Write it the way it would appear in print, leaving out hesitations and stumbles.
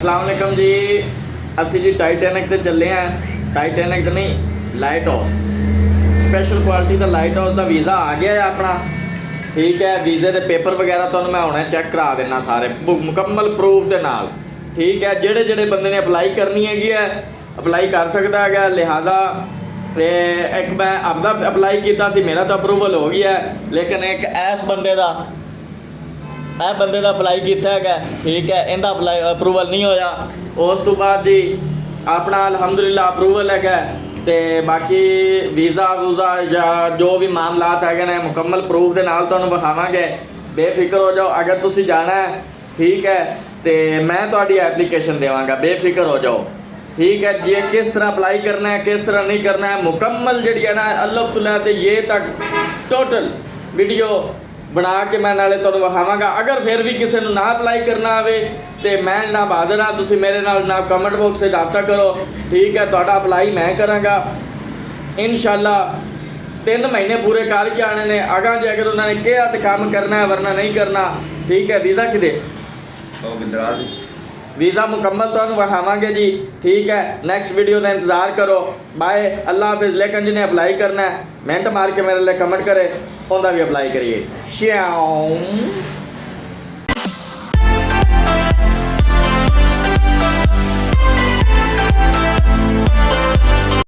अस्सलाम वालेकुम जी। ਅਸੀਂ ਜੀ ਟਾਈਟੈਨਿਕ ਤੇ ਚੱਲੇ ਆ। ਟਾਈਟੈਨਿਕ ਤੇ ਨਹੀਂ, ਲਾਈਟ ਹਾਊਸ ਸਪੈਸ਼ਲ ਕੁਆਲਿਟੀ ਦਾ ਲਾਈਟ ਹਾਊਸ ਦਾ ਵੀਜ਼ਾ ਆ ਗਿਆ ਹੈ ਆਪਣਾ। ਠੀਕ ਹੈ, ਵੀਜ਼ੇ ਦੇ ਪੇਪਰ ਵਗੈਰਾ ਤੁਹਾਨੂੰ ਮੈਂ ਹੁਣੇ ਚੈੱਕ ਕਰਾ ਦੇਣਾ ਸਾਰੇ ਮੁਕੰਮਲ ਪ੍ਰੂਫ ਦੇ ਨਾਲ। ਠੀਕ ਹੈ, ਜਿਹੜੇ ਜਿਹੜੇ ਬੰਦੇ ਨੇ ਅਪਲਾਈ ਕਰਨੀ ਹੈਗੀ ਹੈ ਅਪਲਾਈ ਕਰ ਸਕਦਾ ਹੈਗਾ। ਲਿਹਾਜ਼ਾ ਤੇ ਇੱਕ ਮੈਂ ਆਪਦਾ ਅਪਲਾਈ ਕੀਤਾ ਸੀ, ਮੇਰਾ ਤਾਂ ਅਪਰੂਵਲ ਹੋ ਗਿਆ, ਲੇਕਿਨ ਇੱਕ ਇਸ ਬੰਦੇ ਦਾ ਇਹ ਬੰਦੇ ਦਾ ਅਪਲਾਈ ਕੀਤਾ ਹੈਗਾ। ਠੀਕ ਹੈ, ਇਹਦਾ ਅਪਰੂਵਲ ਨਹੀਂ ਹੋਇਆ। ਉਸ ਤੋਂ ਬਾਅਦ ਜੀ ਆਪਣਾ ਅਲਹਮਦੁਲਿਲਾ ਅਪਰੂਵਲ ਹੈਗਾ। ਤੇ ਬਾਕੀ ਵੀਜ਼ਾ ਵੂਜ਼ਾ ਜਾਂ ਜੋ ਵੀ ਮਾਮਲਾਤ ਹੈਗੇ ਨੇ ਮੁਕੰਮਲ ਪ੍ਰੂਫ ਦੇ ਨਾਲ ਤੁਹਾਨੂੰ ਵਿਖਾਵਾਂਗੇ। ਬੇਫਿਕਰ ਹੋ ਜਾਓ, ਅਗਰ ਤੁਸੀਂ ਜਾਣਾ ਹੈ ਠੀਕ ਹੈ ਤੇ ਮੈਂ ਤੁਹਾਡੀ ਐਪਲੀਕੇਸ਼ਨ ਦੇਵਾਂਗਾ, ਬੇਫਿਕਰ ਹੋ ਜਾਓ। ठीक है जी, किस तरह अप्लाई करना है किस तरह नहीं करना है मुकम्मल जी है ना अल्लाह तो लैते ये तक टोटल वीडियो बना के मैं नाले तुहानूं विखावांगा। अगर फिर भी किसी ने ना अप्लाई करना आवे तो मैं ना बहादुर हाँ, तुसीं मेरे नाल ना कमेंट बॉक्स से रब्ता करो। ठीक है, तुहाडा अप्लाई मैं करांगा इंशाअल्लाह। 3 महीने पूरे करके आने ने। अगां जे अगर उन्होंने कहा तो काम करना है वरना नहीं करना। ठीक है, वीज़ा किदे वीज़ा मुकम्मल तो विखावांगे जी। ठीक है, नेक्स्ट वीडियो का इंतज़ार करो। बाय, अल्लाह हाफिज़। लेकिन जिन्हें अप्लाई करना है मिनट मार के मेरे लिए कमेंट करे, उनका भी अप्लाई करिए। श्याम।